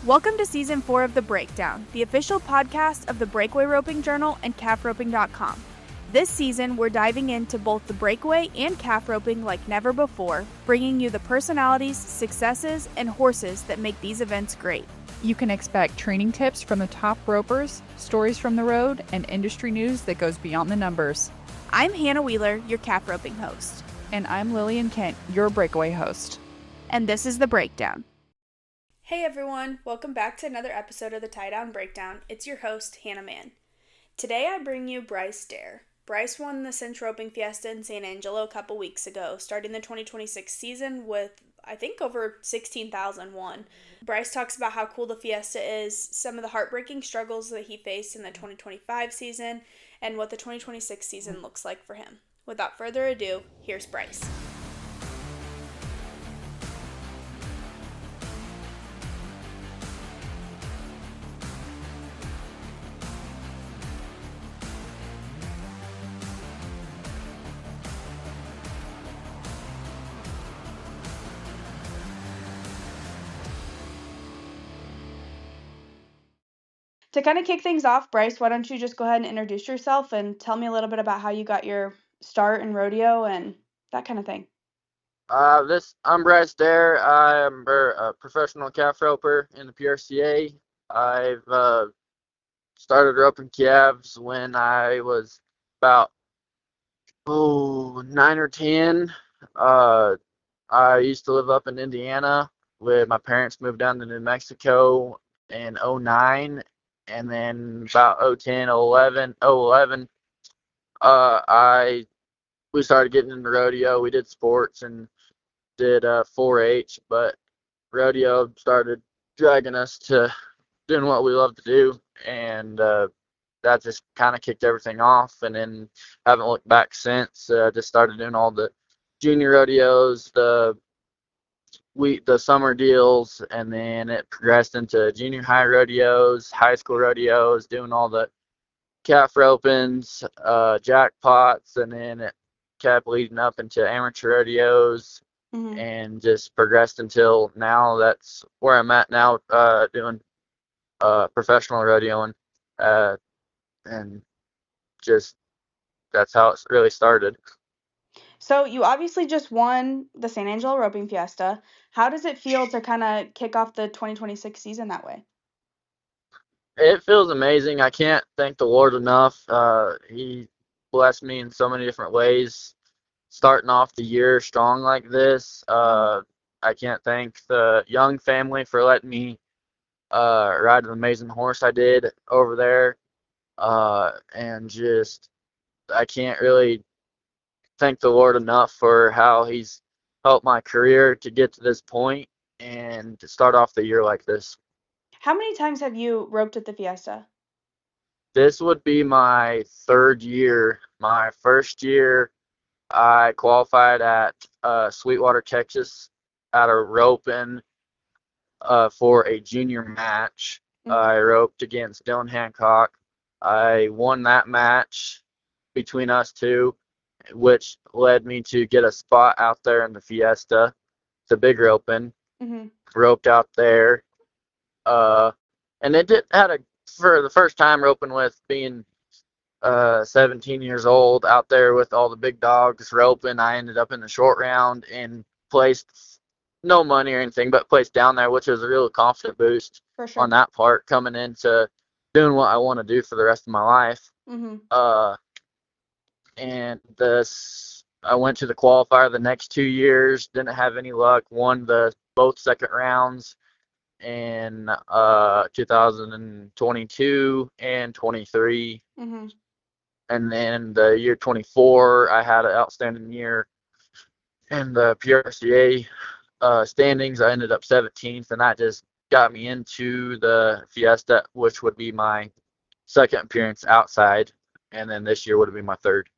Welcome to Season 4 of The Breakdown, the official podcast of the Breakaway Roping Journal and calfroping.com. This season, we're diving into both the breakaway and calf roping like never before, bringing you the personalities, successes, and horses that make these events great. You can expect training tips from the top ropers, stories from the road, and industry news that goes beyond the numbers. I'm Hannah Wheeler, your calf roping host. And I'm Lillian Kent, your breakaway host. And this is The Breakdown. Hey everyone, welcome back to another episode of the Tie Down Breakdown. It's your host, Hannah Mann. Today I bring you Bryce Derrer. Bryce won the Cinch Roping Fiesta in San Angelo a couple weeks ago, starting the 2026 season with, I think, over 16,000 won. Bryce talks about how cool the Fiesta is, some of the heartbreaking struggles that he faced in the 2025 season, and what the 2026 season looks like for him. Without further ado, here's Bryce. To kind of kick things off, Bryce, why don't you just go ahead and introduce yourself and tell me a little bit about how you got your start in rodeo and that kind of thing. I'm Bryce Derrer. I'm a professional calf roper in the PRCA. I've started roping calves when I was about 9 or 10. I used to live up in Indiana with my parents moved down to New Mexico in '09. And then about 010, 11, we started getting into rodeo. We did sports and did 4-H, but rodeo started dragging us to doing what we love to do, and that just kind of kicked everything off. And then haven't looked back since. Just started doing all the junior rodeos, the summer deals, and then it progressed into junior high rodeos, high school rodeos, doing all the calf ropings, jackpots, and then it kept leading up into amateur rodeos, and just progressed until now. That's where I'm at now, doing professional rodeoing, and just that's how it really started. So you obviously just won the San Angelo Roping Fiesta. How does it feel to kind of kick off the 2026 season that way? It feels amazing. I can't thank the Lord enough. He blessed me in so many different ways. Starting off the year strong like this, I can't thank the Young family for letting me ride an amazing horse I did over there. And just, I can't really thank the Lord enough for how He's helped my career to get to this point and to start off the year like this. How many times have you roped at the Fiesta? This would be my third year. My first year, I qualified at Sweetwater, Texas, at a roping for a junior match. I roped against Dylan Hancock. I won that match between us two, which led me to get a spot out there in the Fiesta, the big roping. Roped out there, and it had for the first time roping with being 17 years old out there with all the big dogs roping. I ended up in the short round and placed no money or anything, but placed down there, which was a real confident boost on that part, coming into doing what I want to do for the rest of my life. And I went to the qualifier the next 2 years, didn't have any luck, won both second rounds in 2022 and 23. And then the year 24, I had an outstanding year in the PRCA standings. I ended up 17th, and that just got me into the Fiesta, which would be my second appearance outside, and then this year would be my third.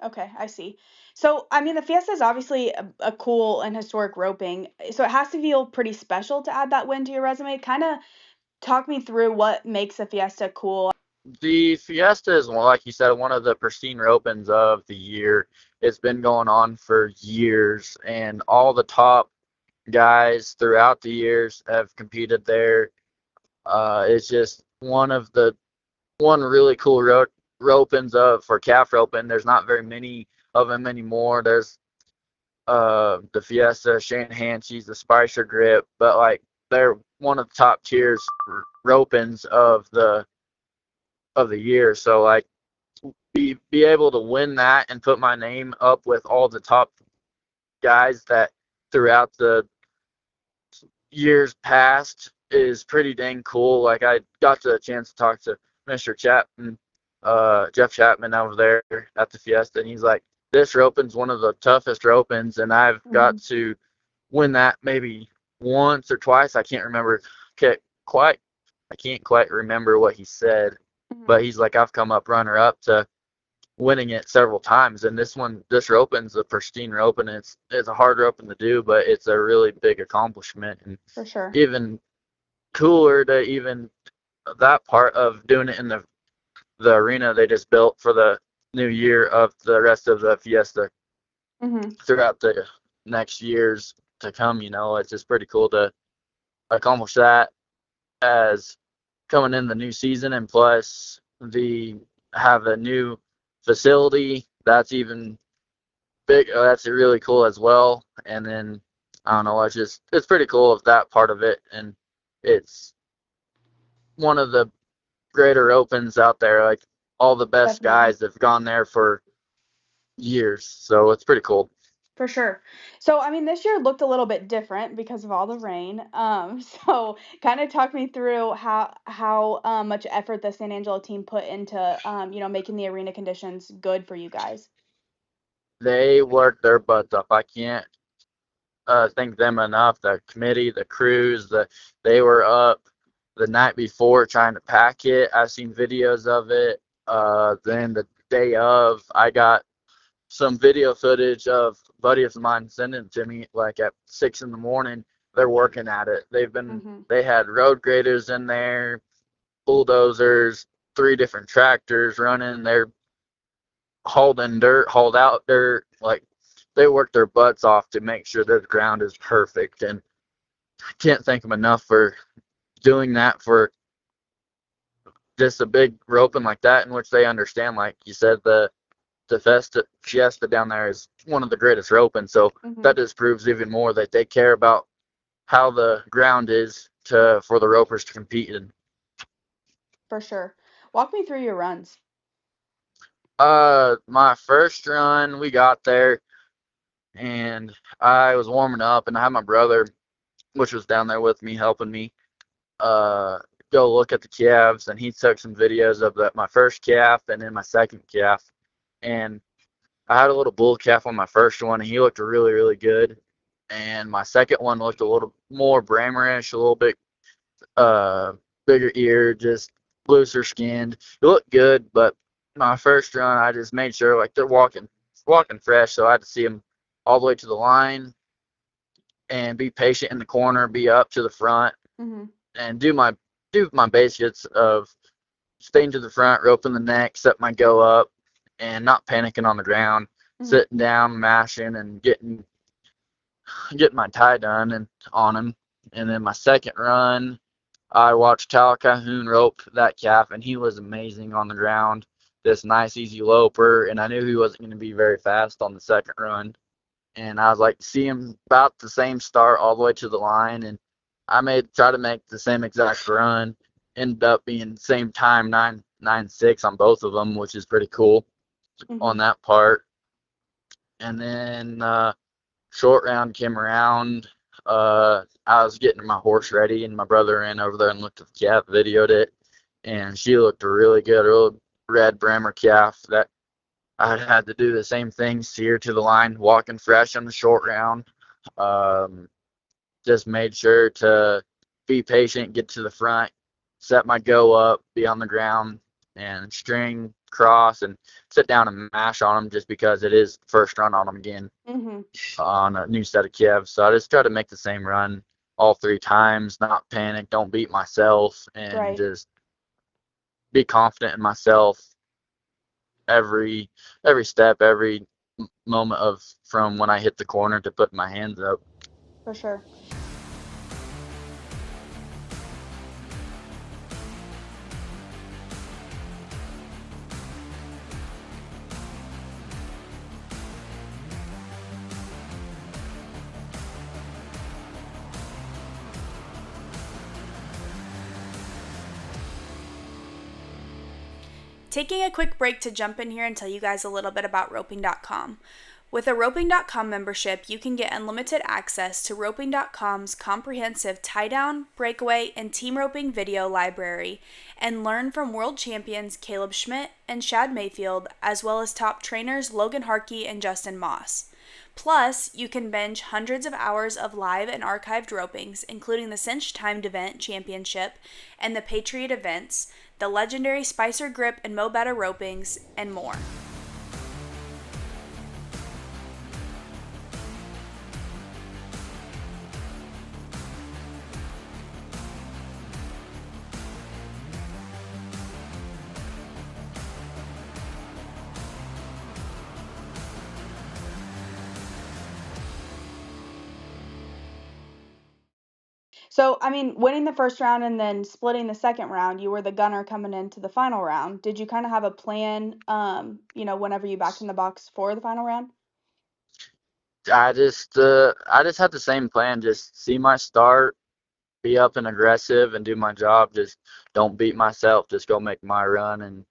Okay, I see. So, I mean, the Fiesta is obviously a cool and historic roping, so it has to feel pretty special to add that win to your resume. Kind of talk me through what makes a Fiesta cool. The Fiesta is, like you said, one of the pristine ropings of the year. It's been going on for years, and all the top guys throughout the years have competed there. It's just one really cool ropings for calf roping. There's not very many of them anymore. There's the Fiesta, Shanahan's, the Spicer Grip, but like they're one of the top tiers ropings of the year. So like be able to win that and put my name up with all the top guys that throughout the years past is pretty dang cool. Like I got the chance to talk to Mr. Chapman, Jeff Chapman over there at the Fiesta, and he's like, this roping's one of the toughest ropings, and I've got to win that maybe once or twice. I can't remember quite. I can't quite remember what he said, but he's like, I've come up runner up to winning it several times, and this roping's a pristine roping. It's a hard roping to do, but it's a really big accomplishment, and For sure. even cooler to even that part of doing it in the arena they just built for the new year of the rest of the Fiesta throughout the next years to come. It's just pretty cool to accomplish that as coming in the new season, and plus have a new facility that's even big. That's really cool as well. And then I don't know, it's pretty cool of that part of it, and it's one of the greater opens out there. Like all the best guys have gone there for years, so it's pretty cool. For sure. So, I mean, this year looked a little bit different because of all the rain. So kind of talk me through how much effort the San Angelo team put into, making the arena conditions good for you guys. They worked their butts off. I can't thank them enough. The committee, the crews, they were up the night before trying to pack it. I've seen videos of it. Then the day of, I got some video footage of a buddy of mine sending it to me like at 6 a.m. They're working at it. They had road graders in there, bulldozers, 3 different tractors running. They're hauled out dirt. Like they worked their butts off to make sure that the ground is perfect. And I can't thank them enough for doing that for just a big roping like that, in which they understand. Like you said, the Fiesta down there is one of the greatest roping, so that just proves even more that they care about how the ground is for the ropers to compete in. For sure. Walk me through your runs. My first run, we got there, and I was warming up, and I had my brother, which was down there with me, helping me, go look at the calves, and he took some videos of my first calf and then my second calf. And I had a little bull calf on my first one, and he looked really, really good. And my second one looked a little more Brammerish, a little bit bigger ear, just looser skinned. It looked good, but my first run, I just made sure like they're walking fresh, so I had to see them all the way to the line and be patient in the corner, be up to the front, and do my basics of staying to the front, roping the neck, set my go up, and not panicking on the ground, sitting down, mashing, and getting my tie done and on him. And then my second run, I watched Cal Calhoun rope that calf, and he was amazing on the ground. This nice, easy loper, and I knew he wasn't going to be very fast on the second run. And I was like, see him about the same start all the way to the line, and I try to make the same exact run. Ended up being the same time, 9.96 on both of them, which is pretty cool on that part. And then short round came around. I was getting my horse ready, and my brother ran over there and looked at the calf, videoed it, and she looked really good, real red Brammer calf that I had to do the same thing, see her to the line, walking fresh on the short round. Just made sure to be patient, get to the front, set my go up, be on the ground, and string, cross, and sit down and mash on them, just because it is first run on them again on a new set of calves. So I just try to make the same run all 3 times, not panic, don't beat myself, and just be confident in myself every step, every moment from when I hit the corner to put my hands up. For sure. Taking a quick break to jump in here and tell you guys a little bit about roping.com. With a roping.com membership, you can get unlimited access to roping.com's comprehensive tie-down, breakaway, and team roping video library and learn from world champions Caleb Schmidt and Shad Mayfield, as well as top trainers Logan Harkey and Justin Moss. Plus, you can binge hundreds of hours of live and archived ropings, including the Cinch Timed Event Championship and the Patriot events, the legendary Spicer Grip and Mo Better ropings, and more. So, winning the first round and then splitting the second round, you were the gunner coming into the final round. Did you kind of have a plan, whenever you backed in the box for the final round? I just had the same plan. Just see my start, be up and aggressive, and do my job. Just don't beat myself. Just go make my run and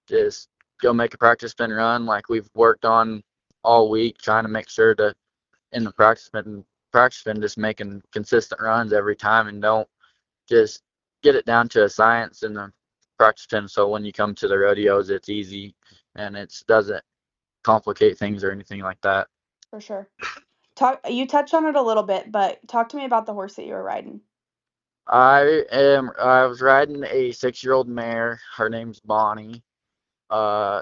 just go make a practice spin run like we've worked on all week, trying to make sure to in the practice spin just making consistent runs every time, and don't just get it down to a science in the practice spin. So when you come to the rodeos, it's easy and it doesn't complicate things or anything like that. For sure. You touched on it a little bit, but talk to me about the horse that you were riding. I was riding a 6-year-old mare. Her name's Bonnie. I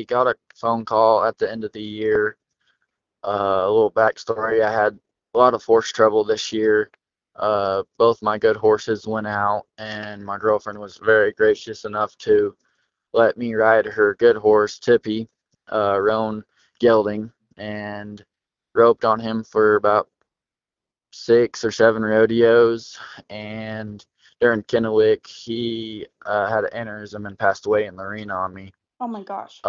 got a phone call at the end of the year. A little backstory: I had a lot of horse trouble this year. Both my good horses went out, and my girlfriend was very gracious enough to let me ride her good horse, Tippy, Roan Gelding, and roped on him for about 6 or 7 rodeos. And during Kennewick, he had an aneurysm and passed away in the arena on me. Oh my gosh.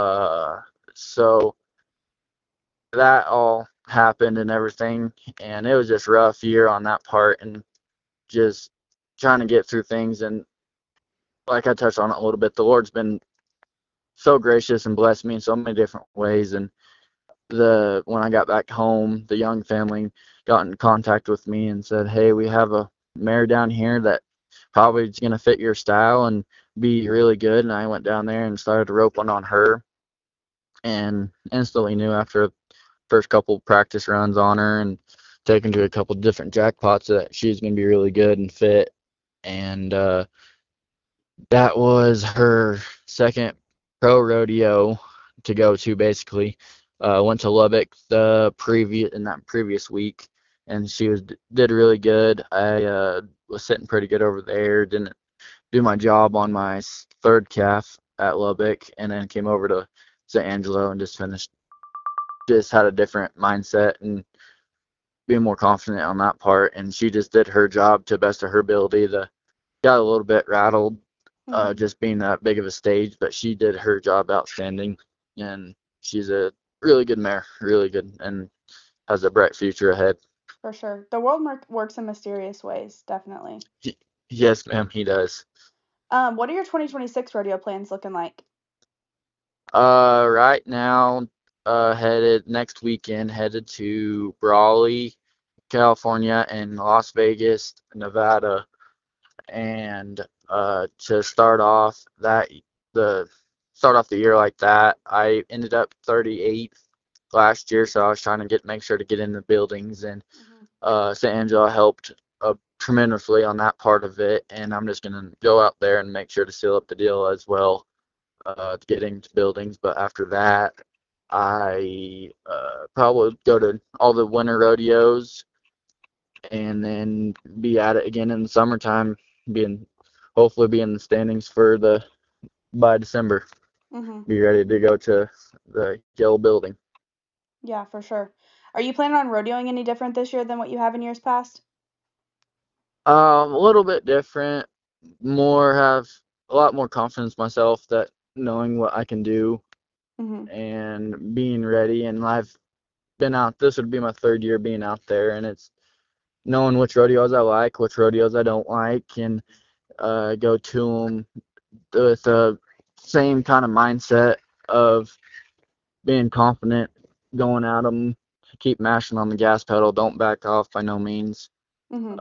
So that all happened and everything, and it was just a rough year on that part, and just trying to get through things. And like I touched on it a little bit, the Lord's been so gracious and blessed me in so many different ways. And when I got back home, the Young family got in contact with me and said, hey, we have a mare down here that probably is going to fit your style and be really good. And I went down there and started roping on her, and instantly knew after first couple practice runs on her and taken to a couple different jackpots that she's going to be really good and fit. And that was her second pro rodeo to go to, basically. Went to Lubbock that previous week, and she did really good. I was sitting pretty good over there. Didn't do my job on my third calf at Lubbock, and then came over to San Angelo and just finished. Just had a different mindset and being more confident on that part, and she just did her job to the best of her ability. Got a little bit rattled, just being that big of a stage, but she did her job outstanding, and she's a really good mare, really good, and has a bright future ahead. For sure. The world works in mysterious ways, definitely. Yes, ma'am, he does. What are your 2026 rodeo plans looking like? Right now, headed next weekend, headed to Brawley, California, and Las Vegas, Nevada. And to start off the year like that, I ended up 38th last year, so I was trying to make sure to get in the buildings, and San Angelo helped tremendously on that part of it, and I'm just gonna go out there and make sure to seal up the deal as well, to get into buildings. But after that, I probably go to all the winter rodeos, and then be at it again in the summertime, hopefully be in the standings by December. Be ready to go to the yellow building. Yeah, for sure. Are you planning on rodeoing any different this year than what you have in years past? A little bit different. Have a lot more confidence myself, that knowing what I can do and being ready. And I've been out. This would be my third year being out there, and it's knowing which rodeos I like, which rodeos I don't like, and go to them with a same kind of mindset of being confident, going at them, keep mashing on the gas pedal, don't back off by no means. Mhm.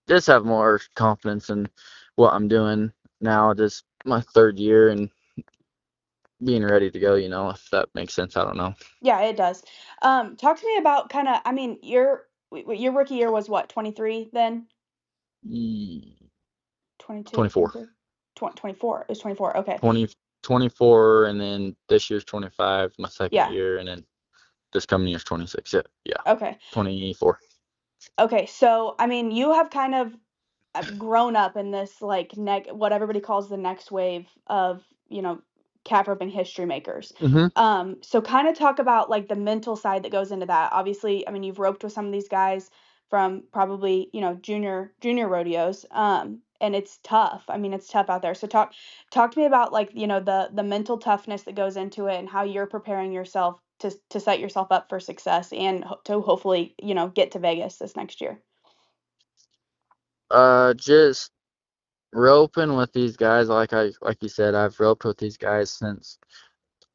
Just have more confidence in what I'm doing now. Just my third year and being ready to go. If that makes sense. I don't know. Yeah, it does. Talk to me about kind of. I mean, your rookie year was what, 23 then? Ye- 22, 24. 23, 24. It was 24. Okay. 20, 24, and then this year's 25, my second Yeah. year, and then this coming year's 26. Yeah, Okay. 24. Okay. So, I mean, you have kind of grown up in this like what everybody calls the next wave of calf roping history makers. hmm So kind of talk about like the mental side that goes into that. Obviously, I mean, you've roped with some of these guys from probably junior rodeos, and it's tough. I mean, it's tough out there. So talk to me about like the mental toughness that goes into it and how you're preparing yourself to set yourself up for success and to hopefully get to Vegas this next year. Just roping with these guys, like you said, I've roped with these guys since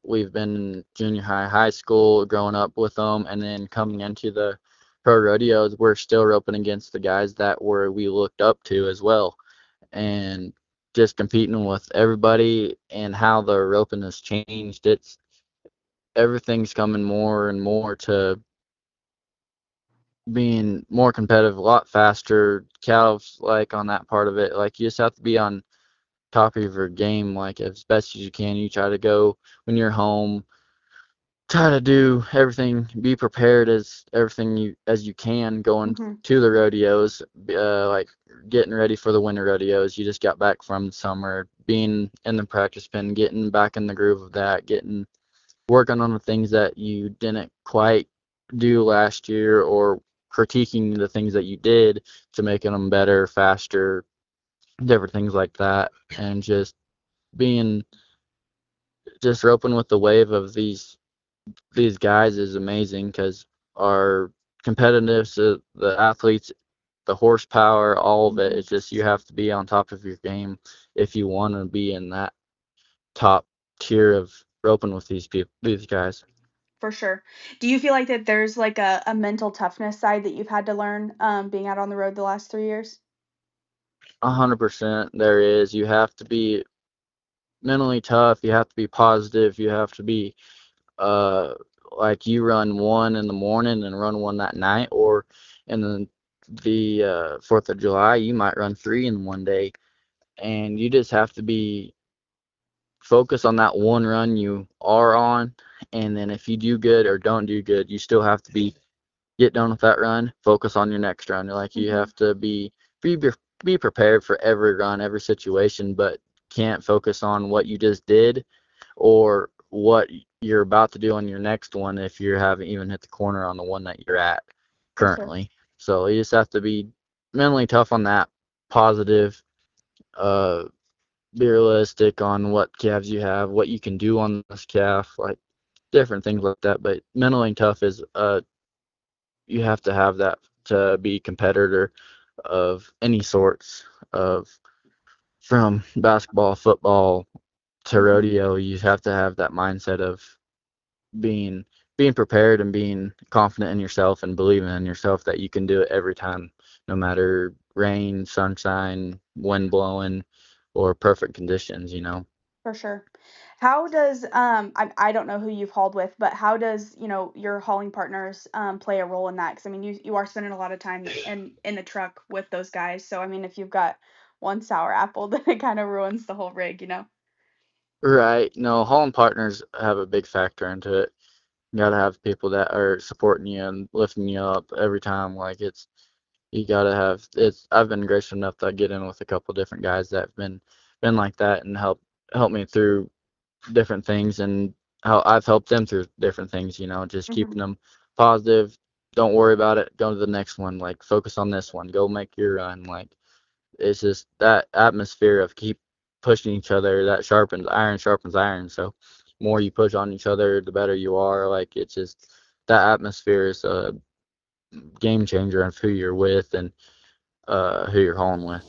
we've been in junior high school, growing up with them, and then coming into the pro rodeos, we're still roping against the guys that we looked up to as well, and just competing with everybody and how the roping has changed. Everything's coming more and more to being more competitive, a lot faster. Cows like on that part of it, like you just have to be on top of your game, like as best as you can. You try to go when you're home, try to do everything, be prepared as you can going Mm-hmm. to the rodeos, like getting ready for the winter rodeos. You just got back from summer, being in the practice pen, getting back in the groove of that, getting working on the things that you didn't quite do last year, or critiquing the things that you did to making them better, faster, different things like that, and being just roping with the wave of these guys is amazing because our competitiveness, the athletes, the horsepower, all of it. Mm-hmm. It's just you have to be on top of your game if you want to be in that top tier of roping with these guys. For sure. Do you feel like that there's like a mental toughness side that you've had to learn being out on the road the last 3 years? 100% there is. You have to be mentally tough. You have to be positive. You have to be uh like you run one in the morning and run one that night, or in the 4th of July you might run three in one day, and you just have to be focused on that one run you are on, and then if you do good or don't do good, you still have to get done with that run, focus on your next run. Like you Mm-hmm. have to be be prepared for every run, every situation, but can't focus on what you just did or what you're about to do on your next one if you haven't even hit the corner on the one that you're at For sure. currently. So you just have to be mentally tough on that, positive, uh, be realistic on what calves you have, what you can do on this calf, like different things like that. But mentally tough is you have to have that to be a competitor of any sorts of from basketball, football to Mm-hmm. rodeo. You have to have that mindset of being being prepared and being confident in yourself and believing in yourself that you can do it every time, no matter rain, sunshine, wind blowing, or perfect conditions. For sure. How does I don't know who you've hauled with, but how does your hauling partners play a role in that? Because I mean, you are spending a lot of time in the truck with those guys. So I mean, if you've got one sour apple, then it kind of ruins the whole rig. Right. No, hauling partners have a big factor into it. You gotta have people that are supporting you and lifting you up every time. Like you gotta have it's. I've been gracious enough to get in with a couple different guys that have been like that and help me through different things, and how I've helped them through different things. Just Mm-hmm. keeping them positive. Don't worry about it. Go to the next one. Like focus on this one. Go make your run. Like it's just that atmosphere of keep pushing each other that sharpens iron. So more you push on each other, the better you are. Like it's just that atmosphere is a game changer of who you're with and who you're hauling with.